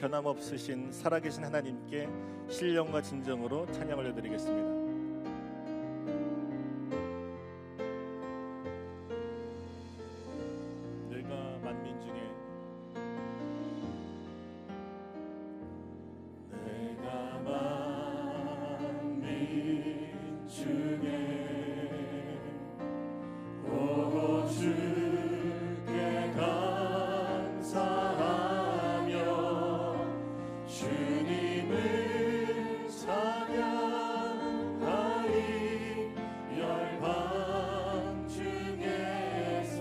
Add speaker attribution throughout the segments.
Speaker 1: 변함없으신 살아계신 하나님께 신령과 진정으로 찬양을 올려드리겠습니다. 내가 만민 중에
Speaker 2: 주께 감사하며 주님을 찬양하리 열방 중에서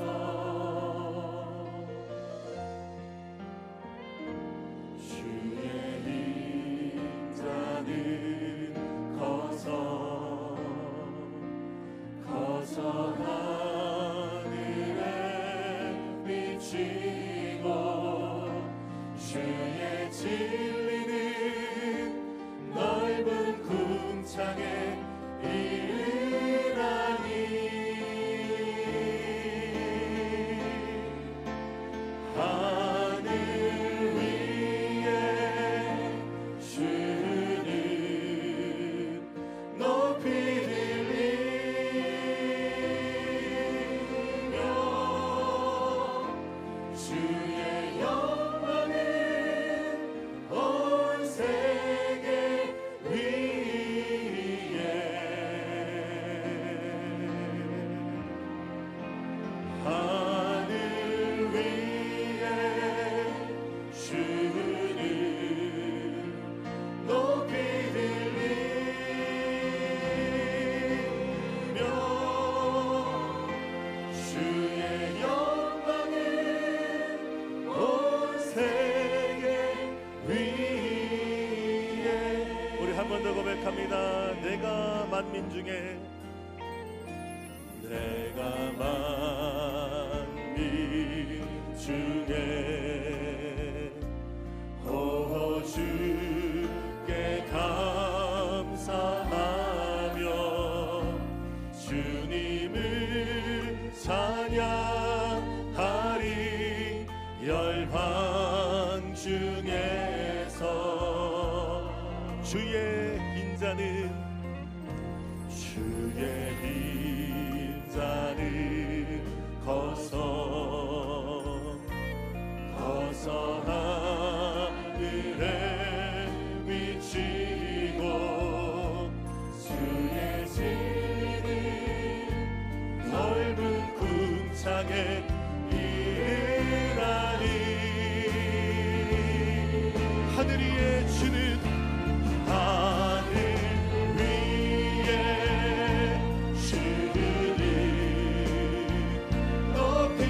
Speaker 2: 주의 인자는 커서 하늘에 비치고 주의 진리는 넓은 궁창에 이르나니 하늘 위에 주는 높이 주의 영광은 온 세계 위에 하늘 위에 주는 높이 들리며 주의 영광은 온 세계 위에.
Speaker 1: 우리 한 번 더 고백합니다. 내가 만민 중에
Speaker 2: 주께 감사하며 주님을 찬양하리 열방 중에서 주의 인자는 커서 하늘에 비치고 주의 진리는 넓은 궁창에 이르나니 하늘 위에 주는 하늘 위에 주는 높이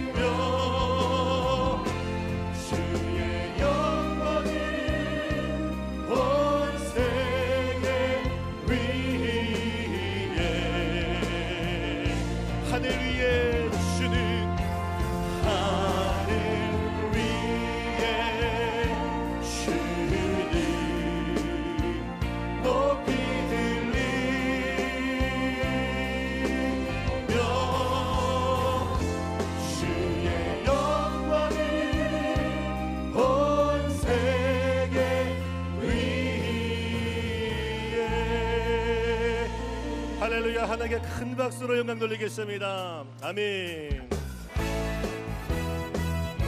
Speaker 2: 들리며 주의 영광은 온 세계 위에 하늘 위에 주는 하늘 위에 주는 높이 들리며 주의 영광은 온 세계 위에.
Speaker 1: 할렐루야. 하나님께 큰 박수로 영광 돌리겠습니다. 아멘.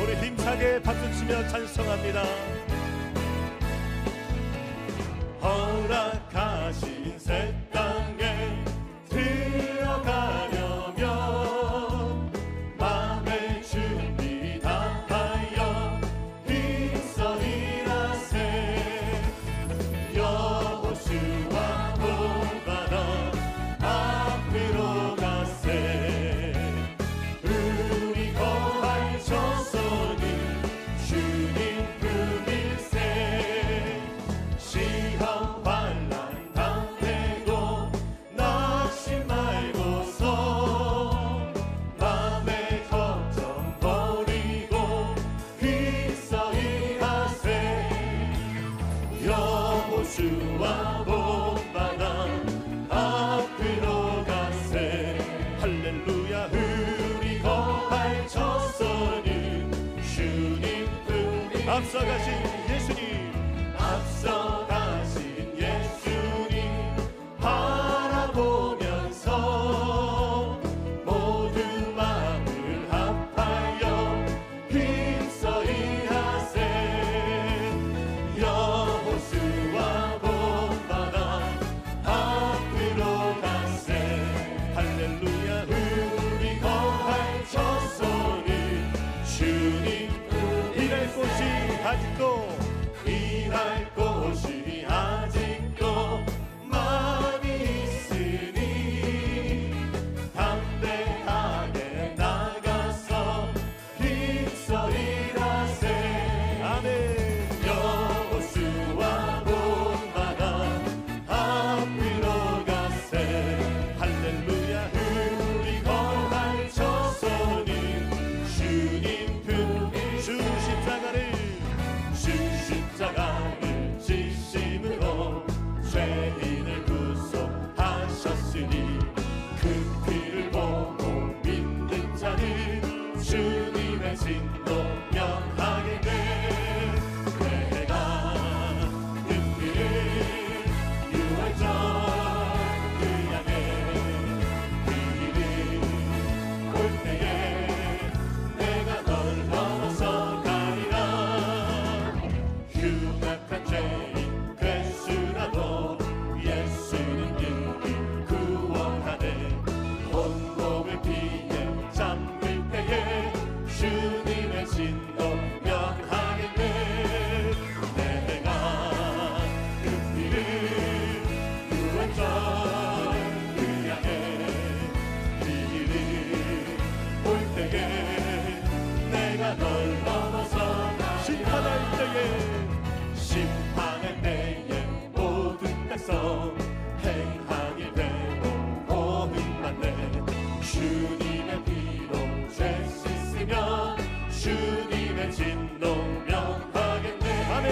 Speaker 1: 우리 힘차게 박수치며 찬송합니다.
Speaker 2: 허락하신 새 땅에 들어가려면 마음의 준비 다하여 힘써 일하세. 여호수아 본받아 앞으로 가세. 우리 거할 저소는 주님 품이 위해서 행하게 되고 복음받네. 주님의 피로 죄 씻으며 주님의 진노 명하겠네.
Speaker 1: 아멘.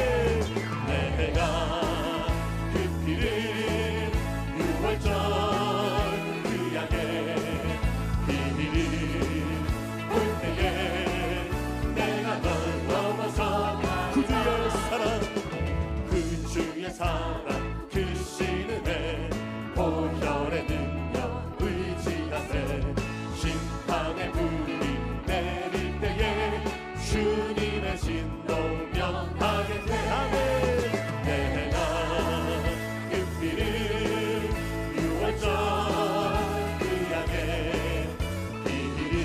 Speaker 2: 내가 그 피를 6월절 그 양의 비밀을 볼 때에 내가 널 넘어서
Speaker 1: 구주의 사랑,
Speaker 2: 그 주의 사랑 크시는 해 보혈의 능력 의지하세. 심판의 불이 내릴 때에 주님의 진노 명하겠네.
Speaker 1: 아멘.
Speaker 2: 내가 그 피를 6월절 그 양의 비밀을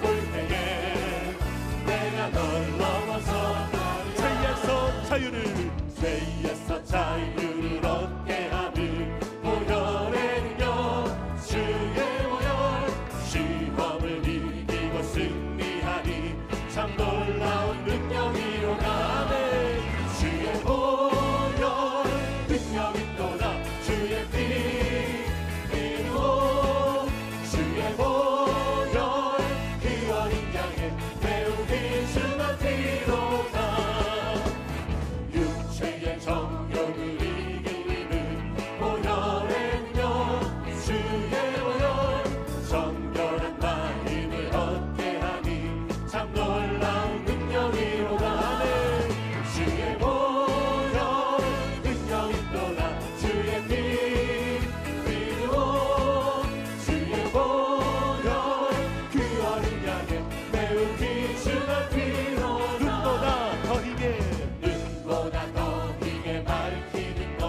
Speaker 2: 볼 때에 내가 널 넘어서
Speaker 1: 죄에서 자유를,
Speaker 2: 죄에서 자유를 얻게 하는 보혈의 능력. 주의 보혈 시험을 이기고 승리하니 참 놀라운 능력이로다.
Speaker 1: 아멘.
Speaker 2: 주의 보혈 능력이 또다. 주의 피로 주의 보혈 그 어린 양의 매우 귀중한 피로다. 육체의 정욕을 이기는 보혈의 능력. 주의 보혈 정결한 마음을 얻게 하니 참 놀라운 능력이로다. 주의 보혈 능력이 또다. 주의 피로 주의 보혈 그 어린 양의 매우 귀중한 피로다.
Speaker 1: 눈보다 더 희게,
Speaker 2: 눈보다 더 희게 밝히는 것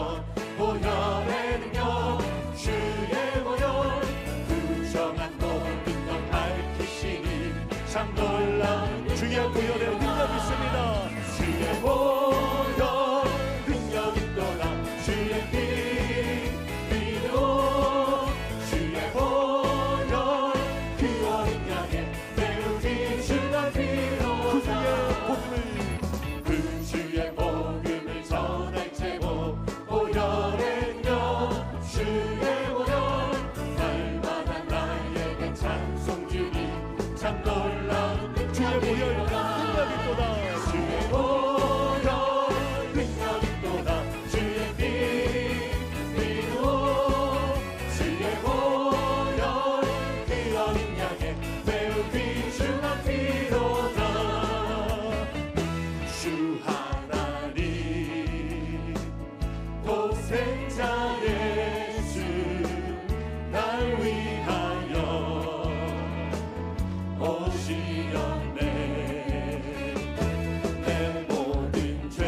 Speaker 2: 보혈의 능력. 주의 보혈 부정한 모든 것 밝히시니 참 놀라운
Speaker 1: 주의 보혈의 능력이 있습니다.
Speaker 2: 주의 보혈 능력이 또다. 주의 피로 주의 보혈 그 어린 양의 매우 귀중한 피로다.
Speaker 1: 복음을,
Speaker 2: 그 주의 복음을 전할 제목 보혈의 능력. 주의 보혈 날마다 나에게 찬송 주니 참 놀라운
Speaker 1: 주의 보혈
Speaker 2: 능력이로다.
Speaker 1: 능력이 또다.
Speaker 2: 주의 보혈 능력이 또다. 주의 피로 주의 보혈 그 어린 양의 매우 귀중한 피로다. 주 하나님 독생자 예수 날 위하여 오시었네. 내 모든 죄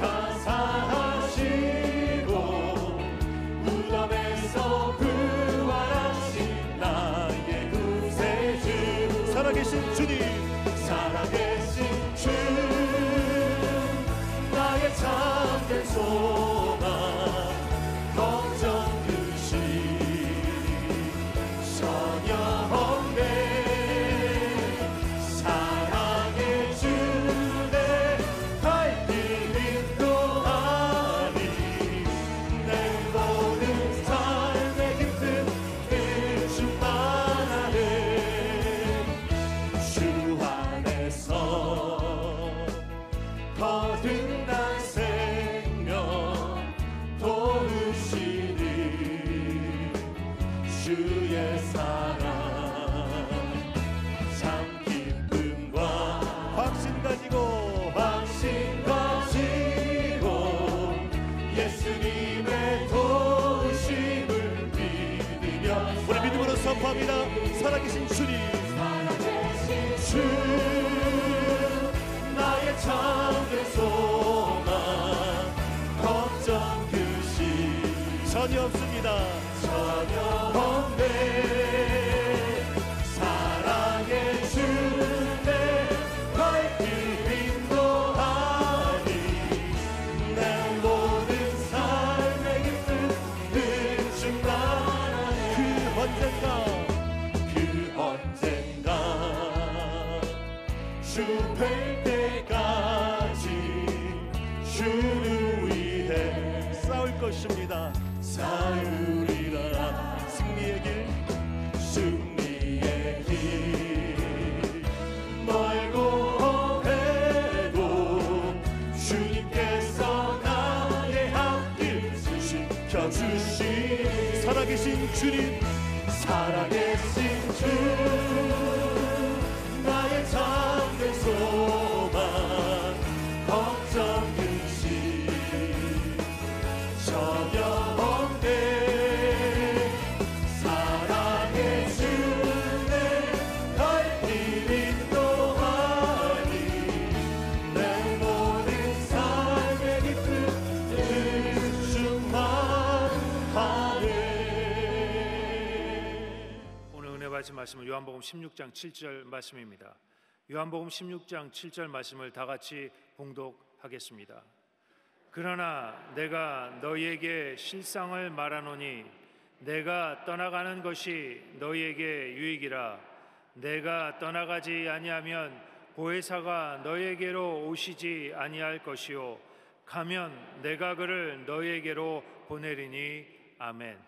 Speaker 2: 다 사하시고 무덤에서 부활하신 나의 구세주.
Speaker 1: 살아계신 주님,
Speaker 2: 살아계신 주 나의 참된 소망 걱정 그시 전혀 없네. 사랑의 주내 갈길 인도하니 내 모든 삶의 기쁨 늘 충만하네. 주 안에서 거듭난 생명 도우시니 주의 사랑 참 기쁨과
Speaker 1: 확신 가지고,
Speaker 2: 확신 가지고 예수님의 도우심을 믿으며
Speaker 1: 우리 믿음으로 선포합니다. 살아계신 주님,
Speaker 2: 살아계신 주 나의 참된 소망 걱정 그시
Speaker 1: 전혀 없습니다.
Speaker 2: 전혀 없네. 사랑의 주내 밝힐 인도하니 내 모든 삶의 기쁨 늘 충만하네. 그 언젠가 주 뵐 때까지 주를 위해
Speaker 1: 나올 것입니다.
Speaker 2: 사으리라
Speaker 1: 승리의 길
Speaker 2: 승리의 길 멀고 해도 주님께서 나의 앞길 지켜주시
Speaker 1: 살아계신 주님
Speaker 2: 살아계신 주 나의 참된 소망 걱정 근심 전혀 없네 사랑의 주내 갈길 인도하니 내 모든 삶의 기쁨 충만하네.
Speaker 3: 오늘 은혜 받으신 말씀은 요한복음 16장 7절 말씀입니다. 요한복음 16장 7절 말씀을 다 같이 봉독하겠습니다. 그러나 내가 너희에게 실상을 말하노니 내가 떠나가는 것이 너희에게 유익이라. 내가 떠나가지 아니하면 보혜사가 너희에게로 오시지 아니할 것이요 가면 내가 그를 너희에게로 보내리니. 아멘.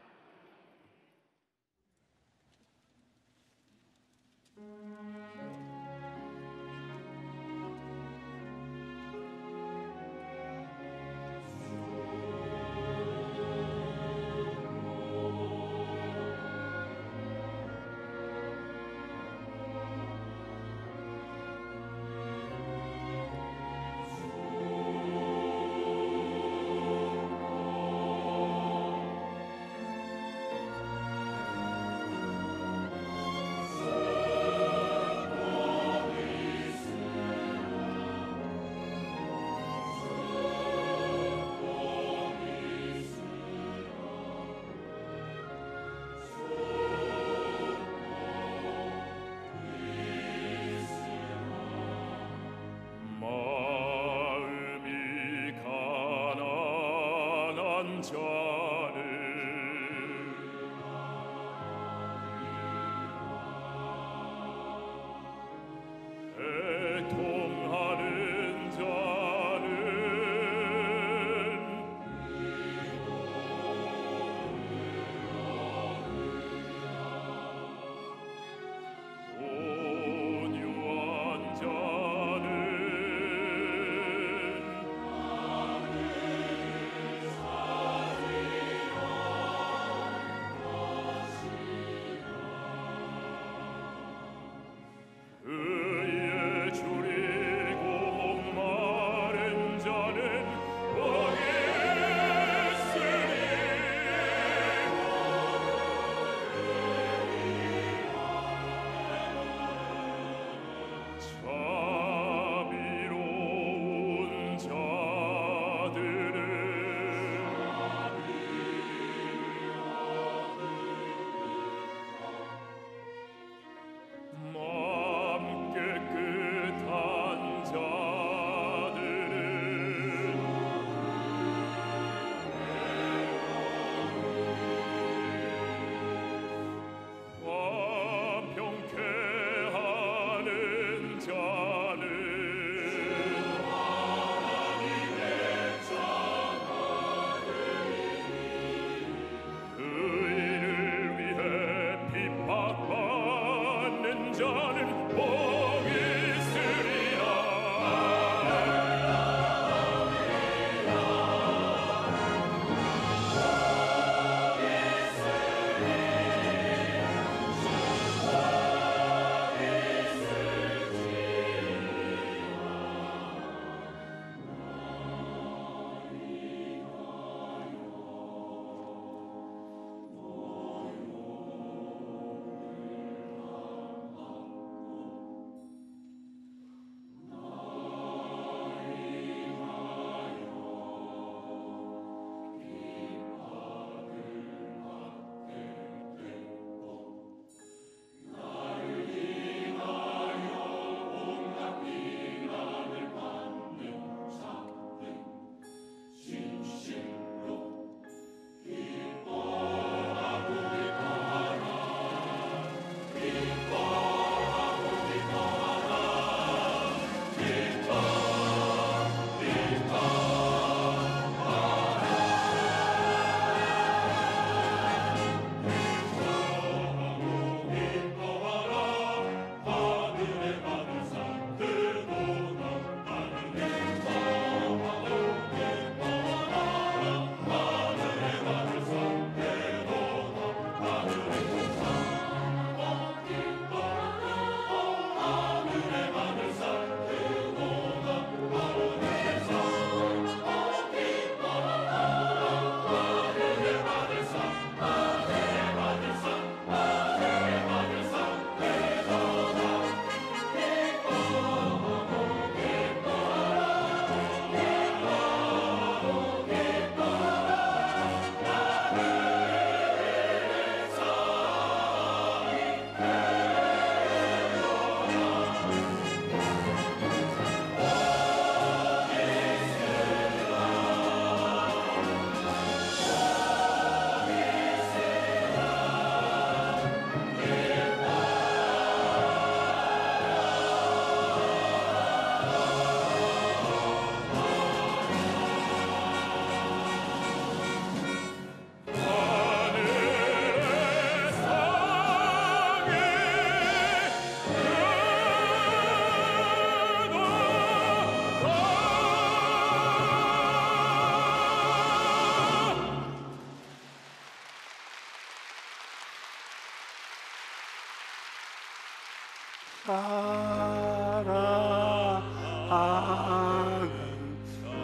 Speaker 4: 사랑하는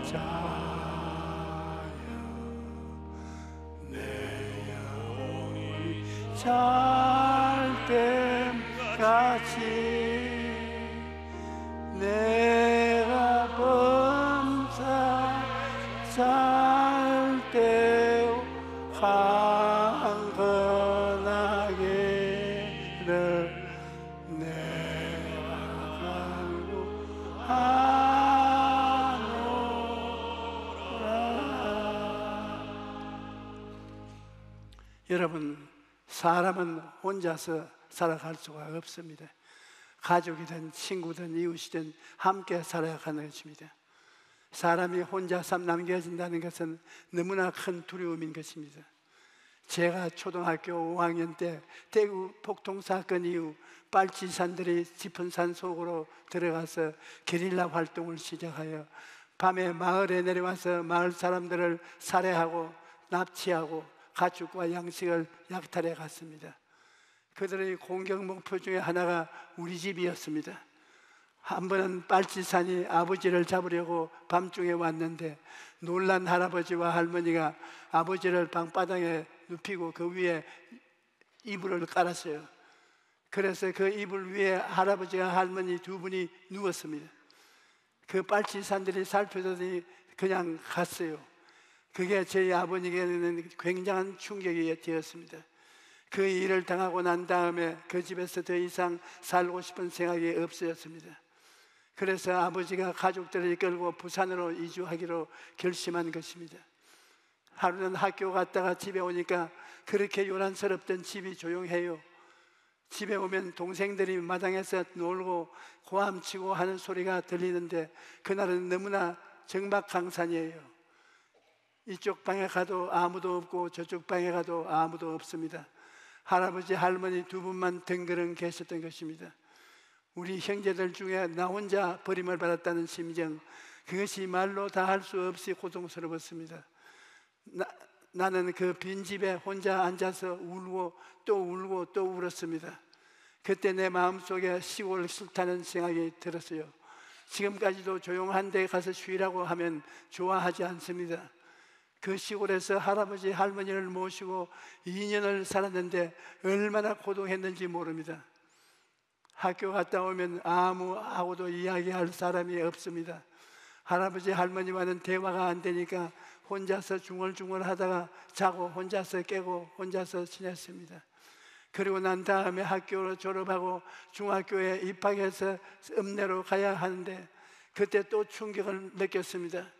Speaker 4: 자여 내 영혼이 잘됨같이 내가 범사 잘되어 강건하기를 내가 간구하노라. 여러분, 사람은 혼자서 살아갈 수가 없습니다. 가족이든 친구든 이웃이든 함께 살아야 하는 것입니다. 사람이 혼자 남겨진다는 것은 너무나 큰 두려움인 것입니다. 제가 초등학교 5학년 때 대구 폭동 사건 이후 빨치산들이 짚은 산 속으로 들어가서 게릴라 활동을 시작하여 밤에 마을에 내려와서 마을 사람들을 살해하고 납치하고 가축과 양식을 약탈해 갔습니다. 그들의 공격 목표 중에 하나가 우리 집이었습니다. 한 번은 빨치산이 아버지를 잡으려고 밤중에 왔는데 놀란 할아버지와 할머니가 아버지를 방바닥에 눕히고 그 위에 이불을 깔았어요. 그래서 그 이불 위에 할아버지와 할머니 두 분이 누웠습니다. 그 빨치산들이 살펴더니 그냥 갔어요. 그게 저희 아버님에게는 굉장한 충격이 되었습니다. 그 일을 당하고 난 다음에 그 집에서 더 이상 살고 싶은 생각이 없어졌습니다. 그래서 아버지가 가족들을 이끌고 부산으로 이주하기로 결심한 것입니다. 하루는 학교 갔다가 집에 오니까 그렇게 요란스럽던 집이 조용해요. 집에 오면 동생들이 마당에서 놀고 고함치고 하는 소리가 들리는데 그날은 너무나 정막강산이에요. 이쪽 방에 가도 아무도 없고 저쪽 방에 가도 아무도 없습니다. 할아버지 할머니 두 분만 덩그렁 계셨던 것입니다. 우리 형제들 중에 나 혼자 버림을 받았다는 심정, 그것이 말로 다 할 수 없이 고통스러웠습니다. 나는 그 빈집에 혼자 앉아서 울고 또 울었습니다. 그때 내 마음속에 시골 싫다는 생각이 들었어요. 지금까지도 조용한 데 가서 쉬라고 하면 좋아하지 않습니다. 그 시골에서 할아버지 할머니를 모시고 2년을 살았는데 얼마나 고독했는지 모릅니다. 학교 갔다 오면 아무하고도 이야기할 사람이 없습니다. 할아버지 할머니와는 대화가 안 되니까 혼자서 중얼중얼 하다가 자고 혼자서 깨고 혼자서 지냈습니다. 그리고 난 다음에 학교를 졸업하고 중학교에 입학해서 읍내로 가야 하는데 그때 또 충격을 느꼈습니다.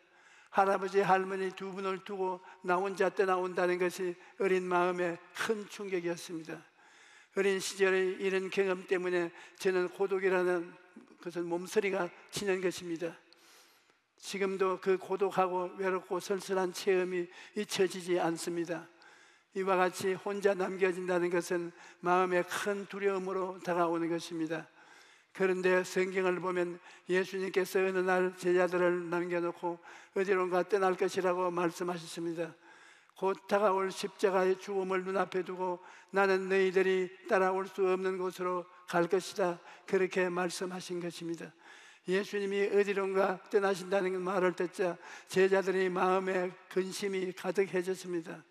Speaker 4: 할아버지 할머니 두 분을 두고 나 혼자 떠나온다는 것이 어린 마음에 큰 충격이었습니다. 어린 시절의 이런 경험 때문에 저는 고독이라는 것은 몸서리가 치는 것입니다. 지금도 그 고독하고 외롭고 쓸쓸한 체험이 잊혀지지 않습니다. 이와 같이 혼자 남겨진다는 것은 마음에 큰 두려움으로 다가오는 것입니다. 그런데 성경을 보면 예수님께서 어느 날 제자들을 남겨놓고 어디론가 떠날 것이라고 말씀하셨습니다. 곧 다가올 십자가의 죽음을 눈앞에 두고 나는 너희들이 따라올 수 없는 곳으로 갈 것이다, 그렇게 말씀하신 것입니다. 예수님이 어디론가 떠나신다는 말을 듣자 제자들의 마음에 근심이 가득해졌습니다.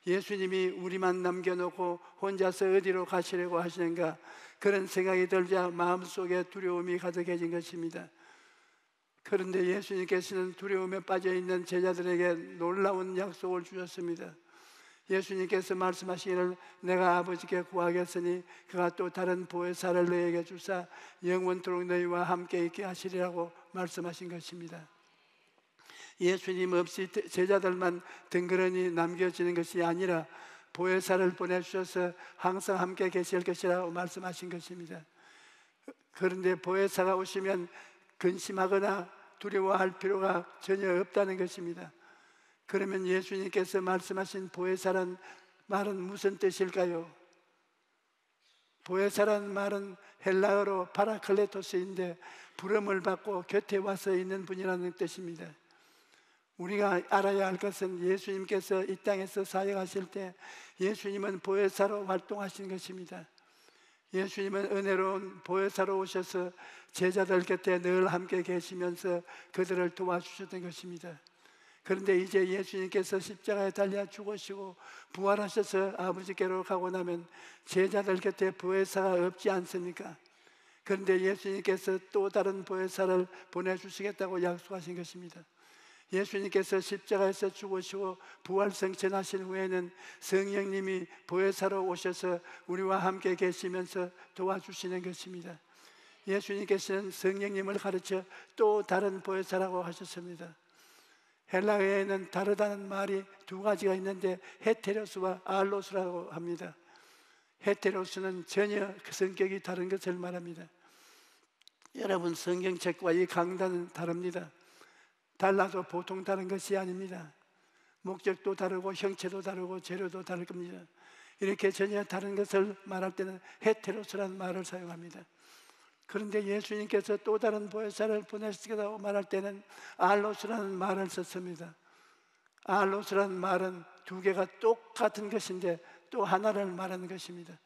Speaker 4: 예수님이 우리만 남겨놓고 혼자서 어디로 가시려고 하시는가, 그런 생각이 들자 마음속에 두려움이 가득해진 것입니다. 그런데 예수님께서는 두려움에 빠져있는 제자들에게 놀라운 약속을 주셨습니다. 예수님께서 말씀하시기를 내가 아버지께 구하겠으니 그가 또 다른 보혜사를 너희에게 주사 영원토록 너희와 함께 있게 하시리라고 말씀하신 것입니다. 예수님 없이 제자들만 덩그러니 남겨지는 것이 아니라 보혜사를 보내주셔서 항상 함께 계실 것이라고 말씀하신 것입니다. 그런데 보혜사가 오시면 근심하거나 두려워할 필요가 전혀 없다는 것입니다. 그러면 예수님께서 말씀하신 보혜사란 말은 무슨 뜻일까요? 보혜사란 말은 헬라어로 파라클레토스인데 부름을 받고 곁에 와서 있는 분이라는 뜻입니다. 우리가 알아야 할 것은 예수님께서 이 땅에서 사역하실 때 예수님은 보혜사로 활동하신 것입니다. 예수님은 은혜로운 보혜사로 오셔서 제자들 곁에 늘 함께 계시면서 그들을 도와주셨던 것입니다. 그런데 이제 예수님께서 십자가에 달려 죽으시고 부활하셔서 아버지께로 가고 나면 제자들 곁에 보혜사가 없지 않습니까? 그런데 예수님께서 또 다른 보혜사를 보내주시겠다고 약속하신 것입니다. 예수님께서 십자가에서 죽으시고 부활승천하신 후에는 성령님이 보혜사로 오셔서 우리와 함께 계시면서 도와주시는 것입니다. 예수님께서는 성령님을 가르쳐 또 다른 보혜사라고 하셨습니다. 헬라어에는 다르다는 말이 두 가지가 있는데 헤테로스와 알로스라고 합니다. 헤테로스는 전혀 그 성격이 다른 것을 말합니다. 여러분, 성경책과 이 강단은 다릅니다. 달라도 보통 다른 것이 아닙니다. 목적도 다르고 형체도 다르고 재료도 다를 겁니다. 이렇게 전혀 다른 것을 말할 때는 헤테로스라는 말을 사용합니다. 그런데 예수님께서 또 다른 보혜사를 보내시겠다고 말할 때는 알로스라는 말을 썼습니다. 알로스라는 말은 두 개가 똑같은 것인데 또 하나를 말하는 것입니다.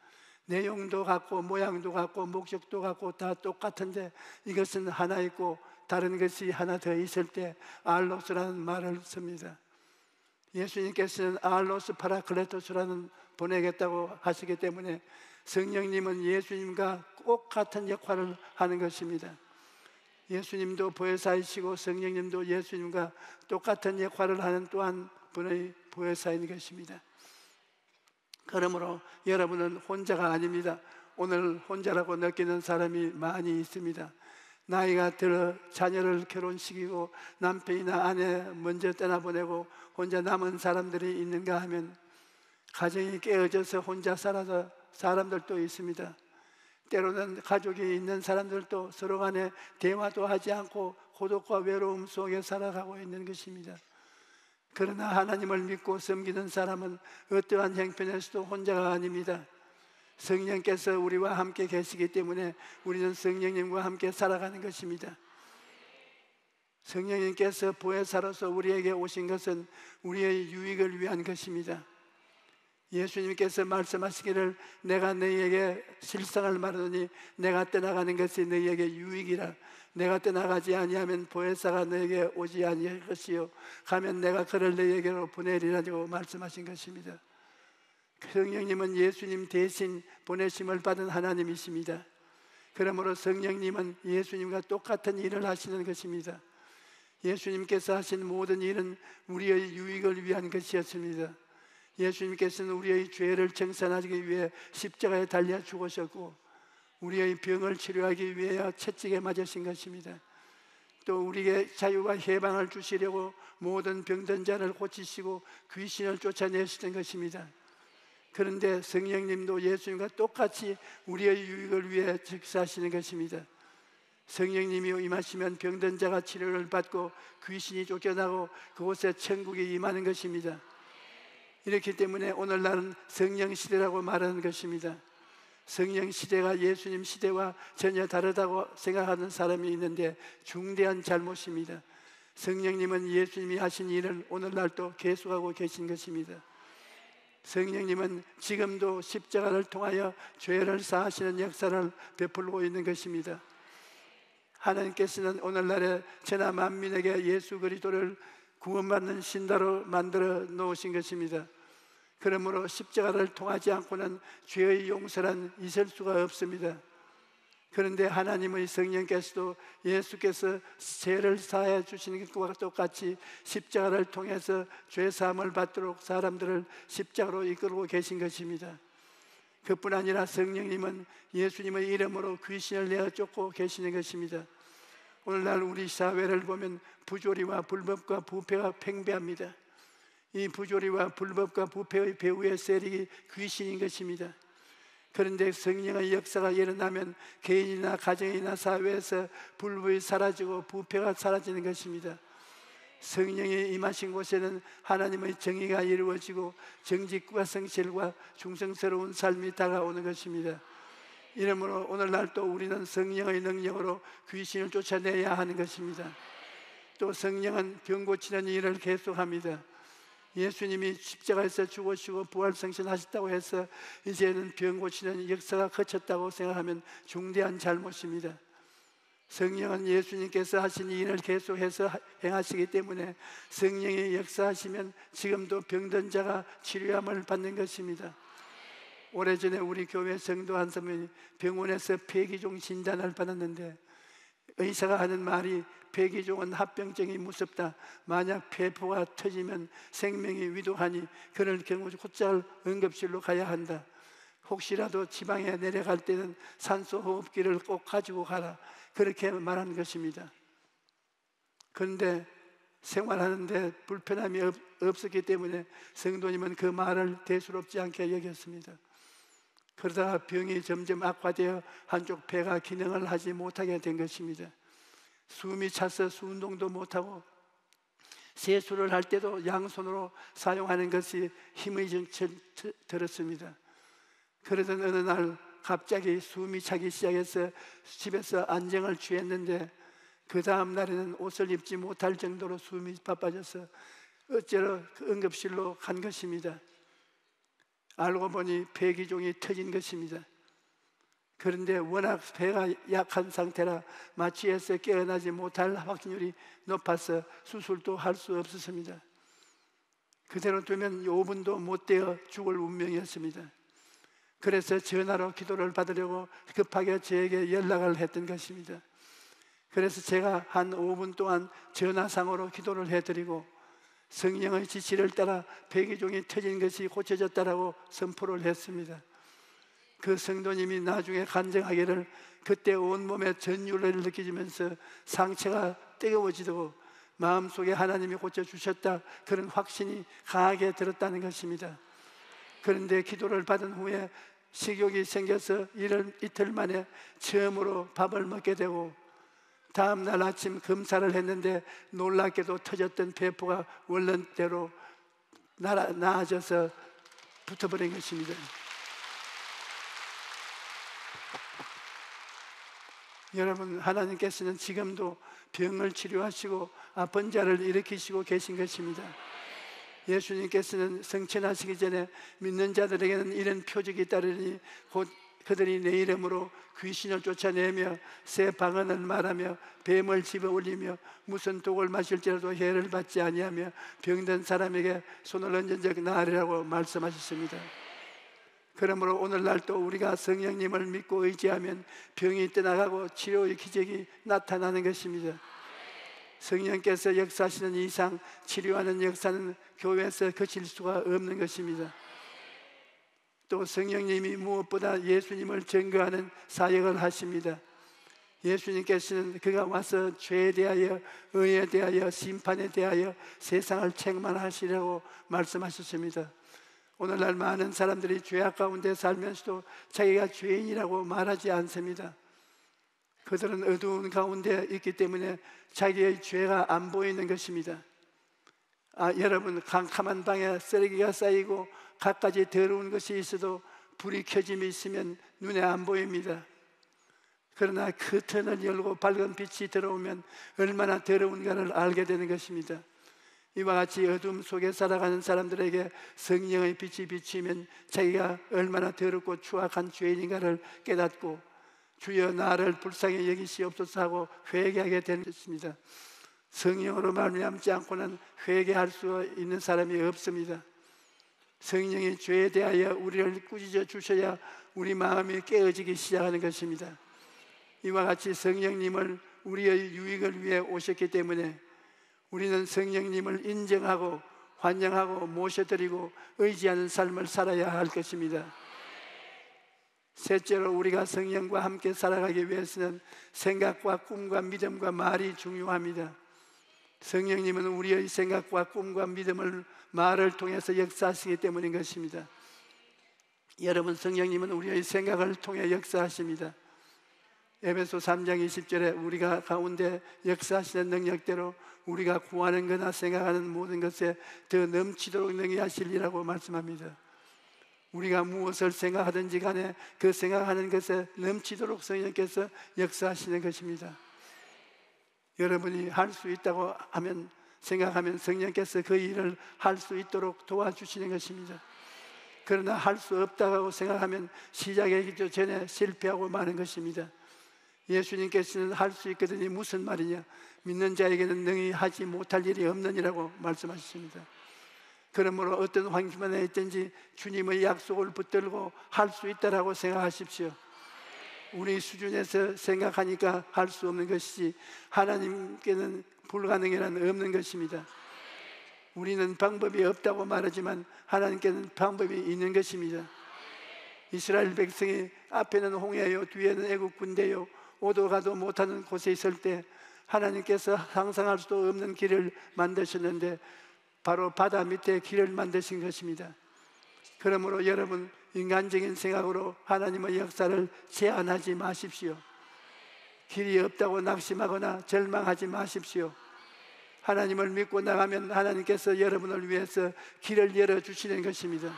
Speaker 4: 내용도 같고 모양도 같고 목적도 같고 다 똑같은데 이것은 하나 있고 다른 것이 하나 더 있을 때 알로스라는 말을 씁니다. 예수님께서는 알로스 파라클레토스라는 보내겠다고 하시기 때문에 성령님은 예수님과 꼭 같은 역할을 하는 것입니다. 예수님도 보혜사이시고 성령님도 예수님과 똑같은 역할을 하는 또한 분의 보혜사인 것입니다. 그러므로 여러분은 혼자가 아닙니다. 오늘 혼자라고 느끼는 사람이 많이 있습니다. 나이가 들어 자녀를 결혼시키고 남편이나 아내 먼저 떠나보내고 혼자 남은 사람들이 있는가 하면 가정이 깨어져서 혼자 살아서 사람들도 있습니다. 때로는 가족이 있는 사람들도 서로 간에 대화도 하지 않고 고독과 외로움 속에 살아가고 있는 것입니다. 그러나 하나님을 믿고 섬기는 사람은 어떠한 형편에서도 혼자가 아닙니다. 성령께서 우리와 함께 계시기 때문에 우리는 성령님과 함께 살아가는 것입니다. 성령님께서 보혜사로서 우리에게 오신 것은 우리의 유익을 위한 것입니다. 예수님께서 말씀하시기를 내가 너희에게 실상을 말하노니 내가 떠나가는 것이 너희에게 유익이라. 내가 떠나가지 아니하면 보혜사가 너희에게 오지 아니할 것이요 가면 내가 그를 너희에게로 보내리라고 말씀하신 것입니다. 성령님은 예수님 대신 보내심을 받은 하나님이십니다. 그러므로 성령님은 예수님과 똑같은 일을 하시는 것입니다. 예수님께서 하신 모든 일은 우리의 유익을 위한 것이었습니다. 예수님께서는 우리의 죄를 청산하기 위해 십자가에 달려 죽으셨고 우리의 병을 치료하기 위해 채찍에 맞으신 것입니다. 또 우리에게 자유와 해방을 주시려고 모든 병든 자를 고치시고 귀신을 쫓아내시던 것입니다. 그런데 성령님도 예수님과 똑같이 우리의 유익을 위해 즉사하시는 것입니다. 성령님이 임하시면 병든 자가 치료를 받고 귀신이 쫓겨나고 그곳에 천국이 임하는 것입니다. 이렇기 때문에 오늘날은 성령 시대라고 말하는 것입니다. 성령 시대가 예수님 시대와 전혀 다르다고 생각하는 사람이 있는데 중대한 잘못입니다. 성령님은 예수님이 하신 일을 오늘날도 계속하고 계신 것입니다. 성령님은 지금도 십자가를 통하여 죄를 사하시는 역사를 베풀고 있는 것입니다. 하나님께서는 오늘날에 천하 만민에게 예수 그리스도를 구원받는 신다로 만들어 놓으신 것입니다. 그러므로 십자가를 통하지 않고는 죄의 용서란 있을 수가 없습니다. 그런데 하나님의 성령께서도 예수께서 죄를 사해 주시는 것과 똑같이 십자가를 통해서 죄 사함을 받도록 사람들을 십자가로 이끌고 계신 것입니다. 그뿐 아니라 성령님은 예수님의 이름으로 귀신을 내어 쫓고 계시는 것입니다. 오늘날 우리 사회를 보면 부조리와 불법과 부패가 팽배합니다. 이 부조리와 불법과 부패의 배후의 세력이 귀신인 것입니다. 그런데 성령의 역사가 일어나면 개인이나 가정이나 사회에서 불법이 사라지고 부패가 사라지는 것입니다. 성령이 임하신 곳에는 하나님의 정의가 이루어지고 정직과 성실과 충성스러운 삶이 다가오는 것입니다. 이러므로 오늘날 또 우리는 성령의 능력으로 귀신을 쫓아내야 하는 것입니다. 또 성령은 병 고치는 일을 계속합니다. 예수님이 십자가에서 죽으시고 부활승천하셨다고 해서 이제는 병 고치는 역사가 그쳤다고 생각하면 중대한 잘못입니다. 성령은 예수님께서 하신 일을 계속해서 행하시기 때문에 성령이 역사하시면 지금도 병든 자가 치료함을 받는 것입니다. 오래전에 우리 교회 성도 한 사람이 병원에서 폐기종 진단을 받았는데 의사가 하는 말이 폐기종은 합병증이 무섭다. 만약 폐포가 터지면 생명이 위독하니 그럴 경우 곧잘 응급실로 가야 한다. 혹시라도 지방에 내려갈 때는 산소 호흡기를 꼭 가지고 가라. 그렇게 말한 것입니다. 그런데 생활하는데 불편함이 없었기 때문에 성도님은 그 말을 대수롭지 않게 여겼습니다. 그러다가 병이 점점 악화되어 한쪽 폐가 기능을 하지 못하게 된 것입니다. 숨이 차서 운동도 못하고 세수를 할 때도 양손으로 사용하는 것이 힘이 들었습니다. 그러던 어느 날 갑자기 숨이 차기 시작해서 집에서 안정을 취했는데 그 다음 날에는 옷을 입지 못할 정도로 숨이 바빠져서 어째로 응급실로 간 것입니다. 알고 보니 폐기종이 터진 것입니다. 그런데 워낙 폐가 약한 상태라 마취해서 깨어나지 못할 확률이 높아서 수술도 할 수 없었습니다. 그대로 두면 5분도 못 되어 죽을 운명이었습니다. 그래서 전화로 기도를 받으려고 급하게 저에게 연락을 했던 것입니다. 그래서 제가 한 5분 동안 전화상으로 기도를 해드리고 성령의 지시를 따라 폐기종이 터진 것이 고쳐졌다라고 선포를 했습니다. 그 성도님이 나중에 간증하기를 그때 온몸에 전율을 느끼면서 상처가 뜨거워지고 마음속에 하나님이 고쳐주셨다, 그런 확신이 강하게 들었다는 것입니다. 그런데 기도를 받은 후에 식욕이 생겨서 이틀 만에 처음으로 밥을 먹게 되고 다음 날 아침 검사를 했는데 놀랍게도 터졌던 폐포가 원래대로 나아져서 붙어버린 것입니다. 여러분, 하나님께서는 지금도 병을 치료하시고 아픈 자를 일으키시고 계신 것입니다. 예수님께서는 성천하시기 전에 믿는 자들에게는 이런 표적이 따르니 곧 그들이 내 이름으로 귀신을 쫓아내며 새 방언을 말하며 뱀을 집어 올리며 무슨 독을 마실지라도 해를 받지 아니하며 병든 사람에게 손을 얹은 적 나으리라고 말씀하셨습니다. 그러므로 오늘날 또 우리가 성령님을 믿고 의지하면 병이 떠나가고 치료의 기적이 나타나는 것입니다. 성령께서 역사하시는 이상 치료하는 역사는 교회에서 그칠 수가 없는 것입니다. 또 성령님이 무엇보다 예수님을 증거하는 사역을 하십니다. 예수님께서는 그가 와서 죄에 대하여, 의에 대하여, 심판에 대하여 세상을 책망하시라고 말씀하셨습니다. 오늘날 많은 사람들이 죄악 가운데 살면서도 자기가 죄인이라고 말하지 않습니다. 그들은 어두운 가운데 있기 때문에 자기의 죄가 안 보이는 것입니다. 여러분, 캄캄한 방에 쓰레기가 쌓이고 갖가지 더러운 것이 있어도 불이 켜짐이 있으면 눈에 안 보입니다. 그러나 커튼을 열고 밝은 빛이 들어오면 얼마나 더러운가를 알게 되는 것입니다. 이와 같이 어둠 속에 살아가는 사람들에게 성령의 빛이 비치면 자기가 얼마나 더럽고 추악한 죄인인가를 깨닫고 주여 나를 불쌍히 여기시옵소서 하고 회개하게 되는 것입니다. 성령으로 말미암지 않고는 회개할 수 있는 사람이 없습니다. 성령이 죄에 대하여 우리를 꾸짖어 주셔야 우리 마음이 깨어지기 시작하는 것입니다. 이와 같이 성령님을 우리의 유익을 위해 오셨기 때문에 우리는 성령님을 인정하고 환영하고 모셔드리고 의지하는 삶을 살아야 할 것입니다. 셋째로, 우리가 성령과 함께 살아가기 위해서는 생각과 꿈과 믿음과 말이 중요합니다. 성령님은 우리의 생각과 꿈과 믿음을 말을 통해서 역사하시기 때문인 것입니다. 여러분, 성령님은 우리의 생각을 통해 역사하십니다. 에베소 3장 20절에 우리가 가운데 역사하시는 능력대로 우리가 구하는 거나 생각하는 모든 것에 더 넘치도록 능히하시리라고 말씀합니다. 우리가 무엇을 생각하든지 간에 그 생각하는 것에 넘치도록 성령께서 역사하시는 것입니다. 여러분이 할 수 있다고 하면 생각하면 성령께서 그 일을 할 수 있도록 도와주시는 것입니다. 그러나 할 수 없다고 생각하면 시작하기 전에 실패하고 마는 것입니다. 예수님께서는 할 수 있거든이 무슨 말이냐? 믿는 자에게는 능히 하지 못할 일이 없느니라고 말씀하셨습니다. 그러므로 어떤 환경에 있든지 주님의 약속을 붙들고 할 수 있다라고 생각하십시오. 우리 수준에서 생각하니까 할 수 없는 것이지 하나님께는 불가능이란 없는 것입니다. 우리는 방법이 없다고 말하지만 하나님께는 방법이 있는 것입니다. 이스라엘 백성이 앞에는 홍해요, 뒤에는 애국 군대요, 오도 가도 못하는 곳에 있을 때 하나님께서 상상할 수도 없는 길을 만드셨는데 바로 바다 밑에 길을 만드신 것입니다. 그러므로 여러분, 인간적인 생각으로 하나님의 역사를 제한하지 마십시오. 길이 없다고 낙심하거나 절망하지 마십시오. 하나님을 믿고 나가면 하나님께서 여러분을 위해서 길을 열어주시는 것입니다.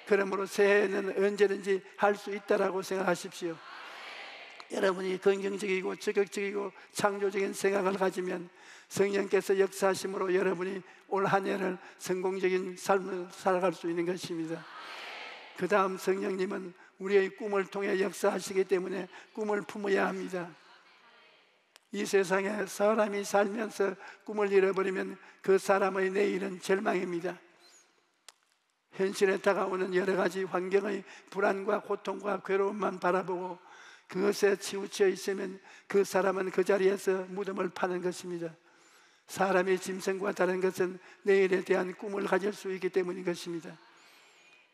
Speaker 4: 그러므로 새해에는 언제든지 할 수 있다라고 생각하십시오. 여러분이 긍정적이고 적극적이고 창조적인 생각을 가지면 성령께서 역사하심으로 여러분이 올 한 해를 성공적인 삶을 살아갈 수 있는 것입니다. 그 다음 성령님은 우리의 꿈을 통해 역사하시기 때문에 꿈을 품어야 합니다. 이 세상에 사람이 살면서 꿈을 잃어버리면 그 사람의 내일은 절망입니다. 현실에 다가오는 여러 가지 환경의 불안과 고통과 괴로움만 바라보고 그것에 치우쳐 있으면 그 사람은 그 자리에서 무덤을 파는 것입니다. 사람의 짐승과 다른 것은 내일에 대한 꿈을 가질 수 있기 때문인 것입니다.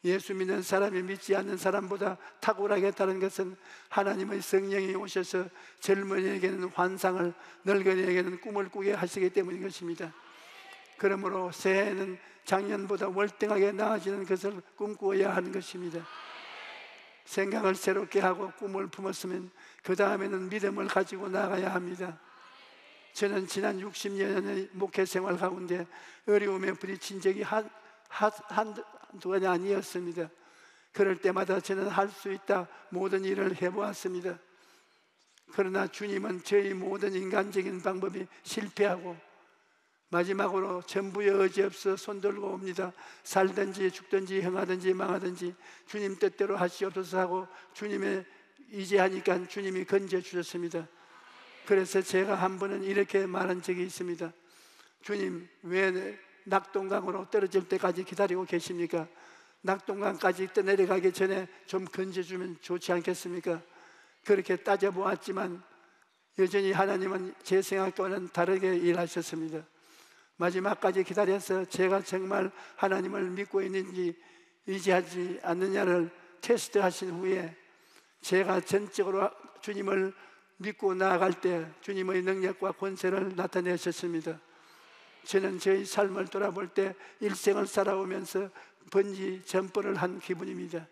Speaker 4: 예수 믿는 사람이 믿지 않는 사람보다 탁월하게 다른 것은 하나님의 성령이 오셔서 젊은이에게는 환상을, 늙은이에게는 꿈을 꾸게 하시기 때문인 것입니다. 그러므로 새해에는 작년보다 월등하게 나아지는 것을 꿈꾸어야 하는 것입니다. 생각을 새롭게 하고 꿈을 품었으면 그 다음에는 믿음을 가지고 나가야 합니다. 저는 지난 60년의 목회 생활 가운데 어려움에 부딪힌 적이 한두 번이 아니었습니다. 그럴 때마다 저는 할 수 있다 모든 일을 해보았습니다. 그러나 주님은 저희 모든 인간적인 방법이 실패하고 마지막으로 전부의 의지 없어 손들고 옵니다. 살든지 죽든지 행하든지 망하든지 주님 뜻대로 하시옵소서 하고 주님의 의지하니까 주님이 건져주셨습니다. 그래서 제가 한 번은 이렇게 말한 적이 있습니다. 주님, 왜 낙동강으로 떨어질 때까지 기다리고 계십니까? 낙동강까지 떠내려가기 전에 좀 건져주면 좋지 않겠습니까? 그렇게 따져보았지만 여전히 하나님은 제 생각과는 다르게 일하셨습니다. 마지막까지 기다려서 제가 정말 하나님을 믿고 있는지 의지하지 않느냐를 테스트하신 후에 제가 전적으로 주님을 믿고 나아갈 때 주님의 능력과 권세를 나타내셨습니다. 저는 저희 삶을 돌아볼 때 일생을 살아오면서 번지 점프를 한 기분입니다.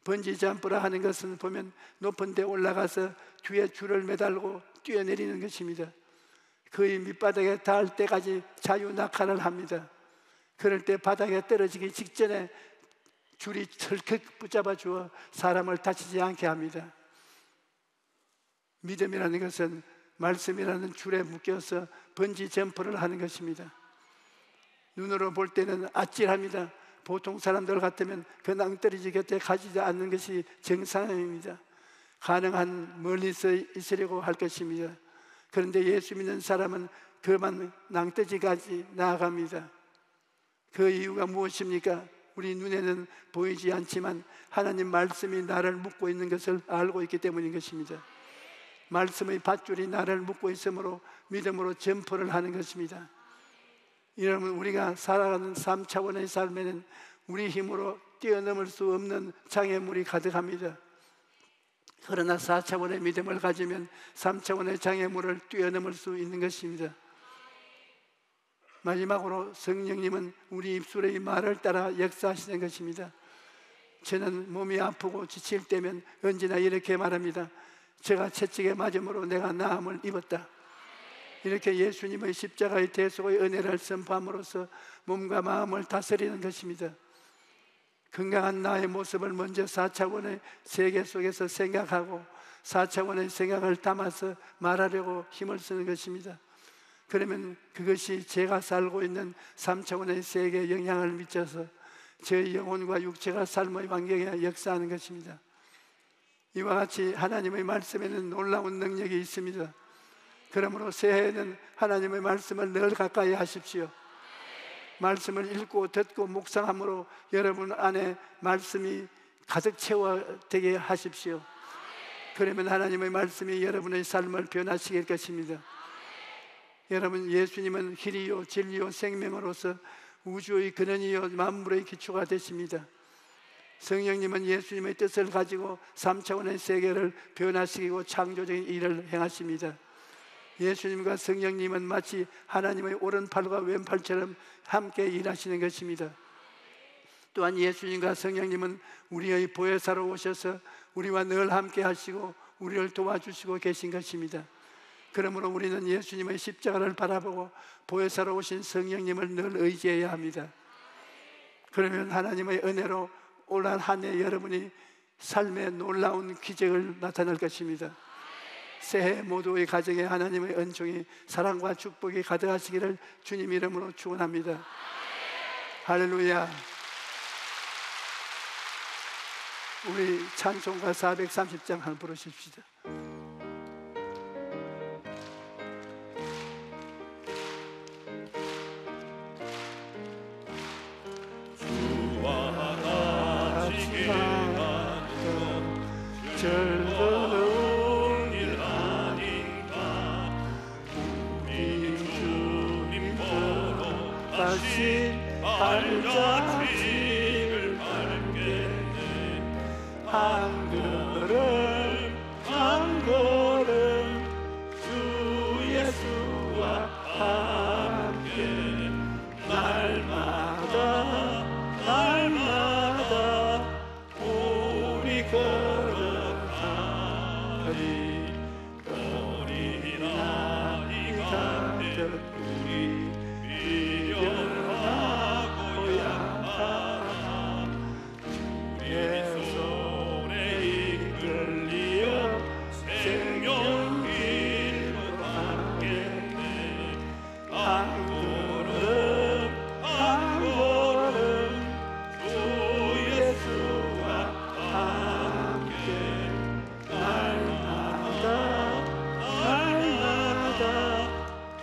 Speaker 4: 번지 점프를 하는 것은 보면 높은 데 올라가서 뒤에 줄을 매달고 뛰어내리는 것입니다. 거의 밑바닥에 닿을 때까지 자유낙하를 합니다. 그럴 때 바닥에 떨어지기 직전에 줄이 털컥 붙잡아 주어 사람을 다치지 않게 합니다. 믿음이라는 것은 말씀이라는 줄에 묶여서 번지 점프를 하는 것입니다. 눈으로 볼 때는 아찔합니다. 보통 사람들 같으면 그 낭떠러지 곁에 가지 않는 것이 정상입니다. 가능한 멀리서 있으려고 할 것입니다. 그런데 예수 믿는 사람은 그만 낭떠러지까지 나아갑니다. 그 이유가 무엇입니까? 우리 눈에는 보이지 않지만 하나님 말씀이 나를 묶고 있는 것을 알고 있기 때문인 것입니다. 말씀의 밧줄이 나를 묶고 있으므로 믿음으로 점프를 하는 것입니다. 여러분, 우리가 살아가는 3차원의 삶에는 우리 힘으로 뛰어넘을 수 없는 장애물이 가득합니다. 그러나 4차원의 믿음을 가지면 3차원의 장애물을 뛰어넘을 수 있는 것입니다. 마지막으로 성령님은 우리 입술의 말을 따라 역사하시는 것입니다. 저는 몸이 아프고 지칠 때면 언제나 이렇게 말합니다. 제가 채찍에 맞음으로 내가 나음을 입었다. 이렇게 예수님의 십자가의 대속의 은혜를 선포함으로써 몸과 마음을 다스리는 것입니다. 건강한 나의 모습을 먼저 4차원의 세계 속에서 생각하고 4차원의 생각을 담아서 말하려고 힘을 쓰는 것입니다. 그러면 그것이 제가 살고 있는 3차원의 세계에 영향을 미쳐서 제 영혼과 육체가 삶의 환경에 역사하는 것입니다. 이와 같이 하나님의 말씀에는 놀라운 능력이 있습니다. 그러므로 새해에는 하나님의 말씀을 늘 가까이 하십시오. 말씀을 읽고 듣고 묵상함으로 여러분 안에 말씀이 가득 채워되게 하십시오. 그러면 하나님의 말씀이 여러분의 삶을 변화시킬 것입니다. 여러분, 예수님은 길이요 진리요 생명으로서 우주의 근원이요 만물의 기초가 되십니다. 성령님은 예수님의 뜻을 가지고 3차원의 세계를 변화시키고 창조적인 일을 행하십니다. 예수님과 성령님은 마치 하나님의 오른팔과 왼팔처럼 함께 일하시는 것입니다. 또한 예수님과 성령님은 우리의 보혜사로 오셔서 우리와 늘 함께 하시고 우리를 도와주시고 계신 것입니다. 그러므로 우리는 예수님의 십자가를 바라보고 보혜사로 오신 성령님을 늘 의지해야 합니다. 그러면 하나님의 은혜로 올 한 해 여러분이 삶의 놀라운 기적을 나타낼 것입니다. 새해 모두의 가정에 하나님의 은총이 사랑과 축복이 가득하시기를 주님 이름으로 축원합니다. 할렐루야. 우리 찬송가 430장 한번 부르십시다.
Speaker 2: 즐거운 일 아닌가. 우리 주님 보러 다시 발자취를 밟겠네. 한 걸음 한 걸음 주 예수와 함께 날마다 날마다 우리 어린아이가 된 우리 미련하고 약한 주의 손에 이끌리어 생명길로 가겠네. 한 걸음 한 걸음 주 예수와 함께 날마다 날마다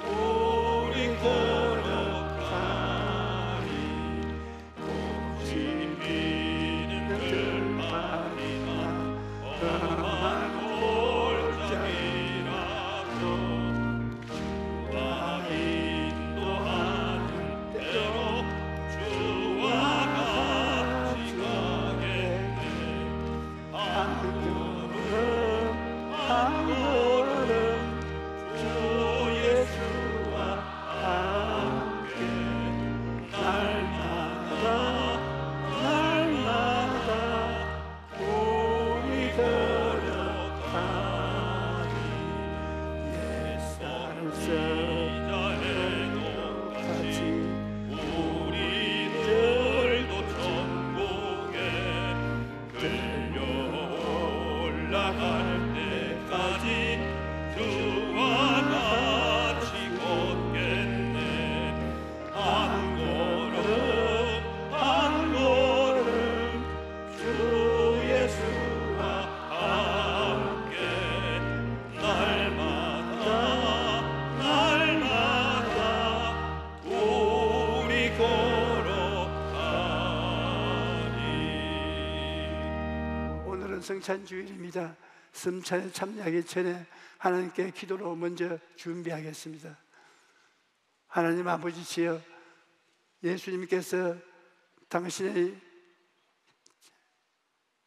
Speaker 2: 우리 걸어가리. 꽃이 피는 들판이나 험한 골짜기라도 주가 인도하는 대로 주와 같이 가겠네. 한 걸음 한 걸음 주 예수와 함께 날마다 날마다 우리 걸어가리. 옛날 시절에도 같이 우리들도 천국에 끌려올라갈 때까지 주와 같이 걷겠네. 한 걸음 한 걸음 주 예수와 함께 날마다 날마다 우리 걸어가리.
Speaker 4: 오늘은 성찬주일입니다. 성찬에 참여하기 전에 하나님께 기도로 먼저 준비하겠습니다. 하나님 아버지시여, 예수님께서 당신의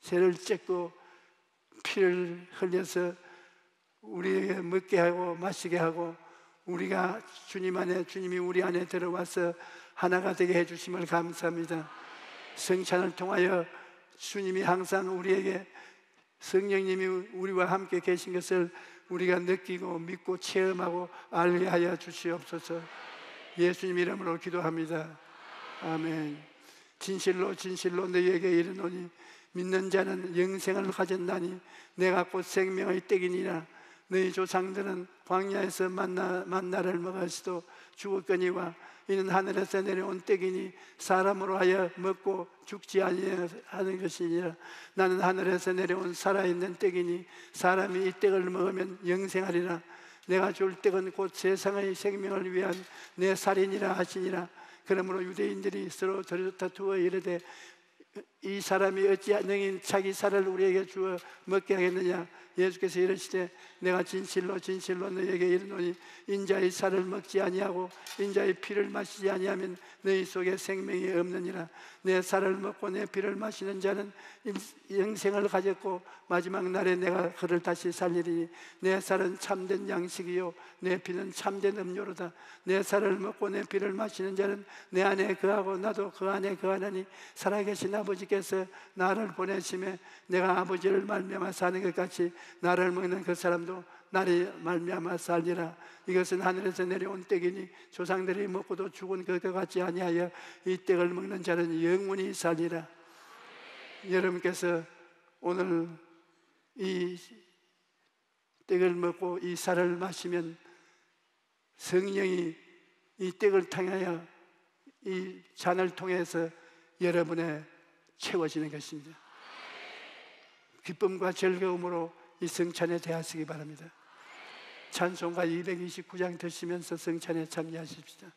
Speaker 4: 죄를 찢고 피를 흘려서 우리에게 먹게 하고 마시게 하고 우리가 주님 안에, 주님이 우리 안에 들어와서 하나가 되게 해주심을 감사합니다. 성찬을 통하여 주님이 항상 우리에게, 성령님이 우리와 함께 계신 것을 우리가 느끼고 믿고 체험하고 알게 하여 주시옵소서. 예수님 이름으로 기도합니다. 아멘. 진실로 진실로 너희에게 이르노니 믿는 자는 영생을 가졌나니 내가 곧 생명의 떡이니라. 너희 조상들은 광야에서 만나를 먹었으도 죽었거니와 이는 하늘에서 내려온 떡이니 사람으로 하여 먹고 죽지 아니하는 것이니라. 나는 하늘에서 내려온 살아있는 떡이니 사람이 이 떡을 먹으면 영생하리라. 내가 줄 떡은 곧 세상의 생명을 위한 내 살이니라 하시니라. 그러므로 유대인들이 서로 다투어 이르되 이 사람이 어찌 능히 자기 살을 우리에게 주어 먹게 하겠느냐. 예수께서 이르시되 내가 진실로 진실로 너희에게 이르노니 인자의 살을 먹지 아니하고 인자의 피를 마시지 아니하면 너희 속에 생명이 없느니라. 내 살을 먹고 내 피를 마시는 자는 영생을 가졌고 마지막 날에 내가 그를 다시 살리리니 내 살은 참된 양식이요 내 피는 참된 음료로다. 내 살을 먹고 내 피를 마시는 자는 내 안에 거하고 나도 그 안에 거하나니 살아계신 아버지께서 나를 보내심에 내가 아버지를 말미암아 사는 것 같이 나를 먹는 그 사람도 나를 말미암아 살리라. 이것은 하늘에서 내려온 떡이니 조상들이 먹고도 죽은 것과 같지 아니하여 이 떡을 먹는 자는 영원히 살리라. 여러분께서 오늘 이 떡을 먹고 이 살을 마시면 성령이 이 떡을 통하여 이 잔을 통해서 여러분의 채워지는 것입니다. 기쁨과 즐거움으로 이 성찬에 대하시기 바랍니다. 찬송가 229장 드시면서 성찬에 참여하십시다.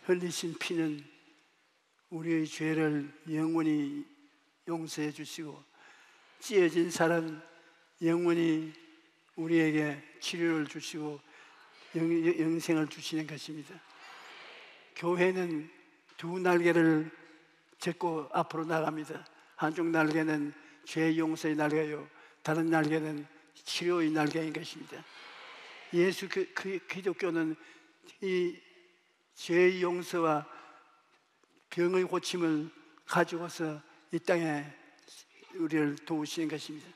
Speaker 4: 흘리신 피는 우리의 죄를 영원히 용서해 주시고 찢어진 살은 영원히 우리에게 치료를 주시고 영생을 주시는 것입니다. 교회는 두 날개를 젓고 앞으로 나갑니다. 한쪽 날개는 죄 용서의 날개요, 다른 날개는 치료의 날개인 것입니다. 예수 기독교는 이 죄의 용서와 병의 고침을 가지고서 이 땅에 우리를 도우시는 것입니다.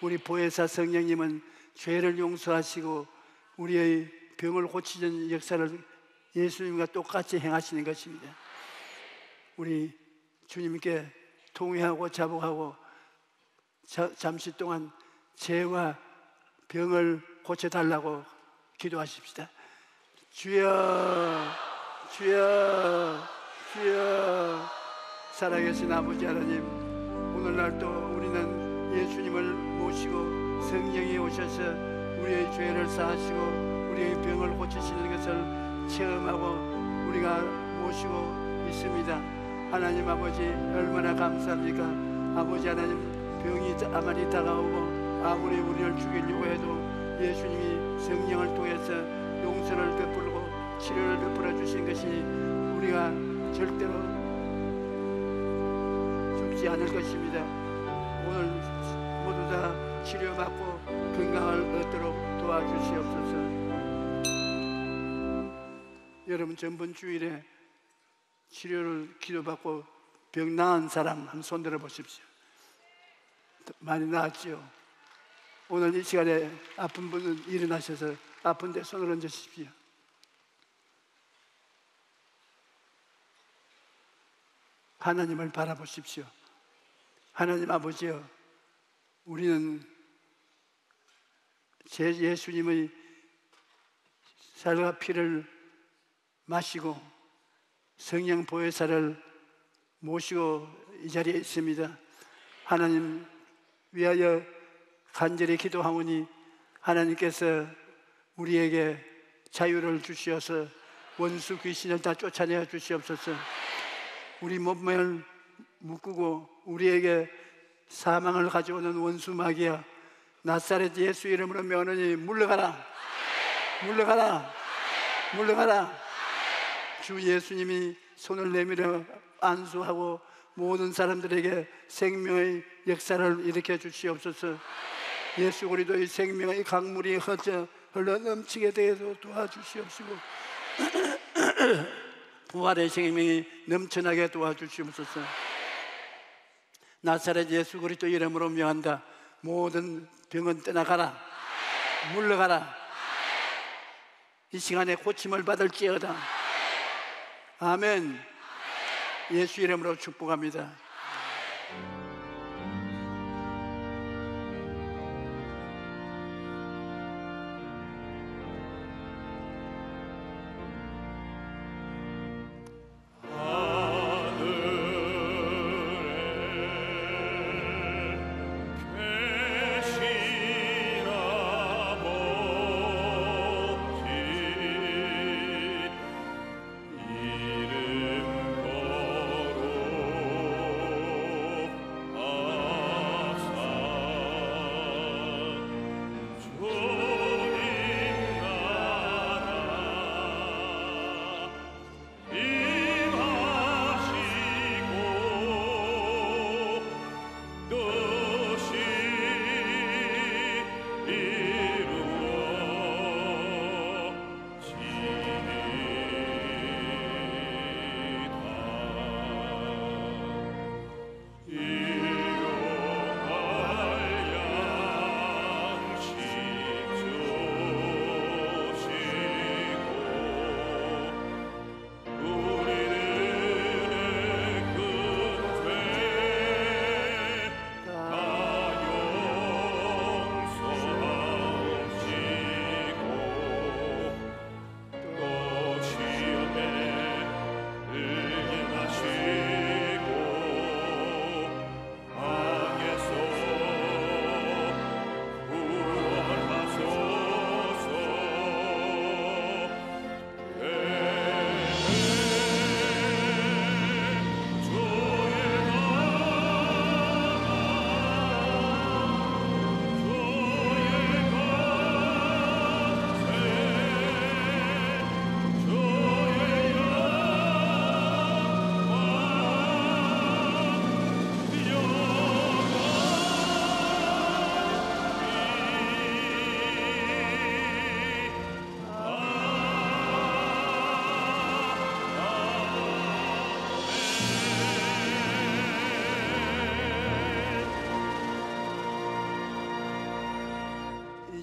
Speaker 4: 우리 보혜사 성령님은 죄를 용서하시고 우리의 병을 고치는 역사를 예수님과 똑같이 행하시는 것입니다. 우리 주님께 통회하고 자복하고 잠시 동안 죄와 병을 고쳐달라고 기도하십시다. 주여, 주여, 주여. 살아계신 아버지 하나님, 오늘날도 우리는 예수님을 모시고 성령이 오셔서 우리의 죄를 사하시고 우리의 병을 고치시는 것을 체험하고 우리가 모시고 있습니다. 하나님 아버지, 얼마나 감사합니까? 아버지 하나님, 병이 아무리 다가오고 아무리 우리를 죽이려고 해도 예수님이 성령을 통해서 용서를 베풀고 치료를 베풀어 주신 것이 우리가 절대로 죽지 않을 것입니다. 오늘 모두 다 치료받고 건강을 얻도록 도와주시옵소서. 여러분, 전번 주일에 치료를 기도받고 병 나은 사람 한번 손 들어 보십시오. 많이 나았죠? 오늘 이 시간에 아픈 분은 일어나셔서 아픈데 손을 얹으십시오. 하나님을 바라보십시오. 하나님 아버지여, 우리는 제 예수님의 살과 피를 마시고 성령 보혜사를 모시고 이 자리에 있습니다. 하나님 위하여 간절히 기도하오니 하나님께서 우리에게 자유를 주시어서 원수 귀신을 다 쫓아내어 주시옵소서. 우리 몸을 묶고 우리에게 사망을 가져오는 원수 마귀야, 나사렛 예수 이름으로 명하노니 물러가라, 물러가라, 물러가라. 주 예수님이 손을 내밀어 안수하고 모든 사람들에게 생명의 역사를 일으켜 주시옵소서. 예수 그리스도의 생명의 강물이 흘러 넘치게 되어도 도와주시옵시고 부활의 생명이 넘쳐나게 도와주시옵소서. 나사렛 예수 그리스도 이름으로 명한다. 모든 병은 떠나가라, 물러가라. 이 시간에 고침을 받을지어다. 아멘. 예수 이름으로 축복합니다.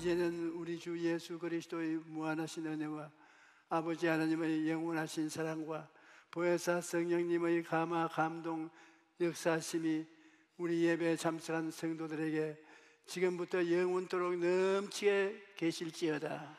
Speaker 4: 이제는 우리 주 예수 그리스도의 무한하신 은혜와 아버지 하나님의 영원하신 사랑과 보혜사 성령님의 감화 감동 역사하심이 우리 예배에 참석한 성도들에게 지금부터 영원토록 넘치게 계실지어다.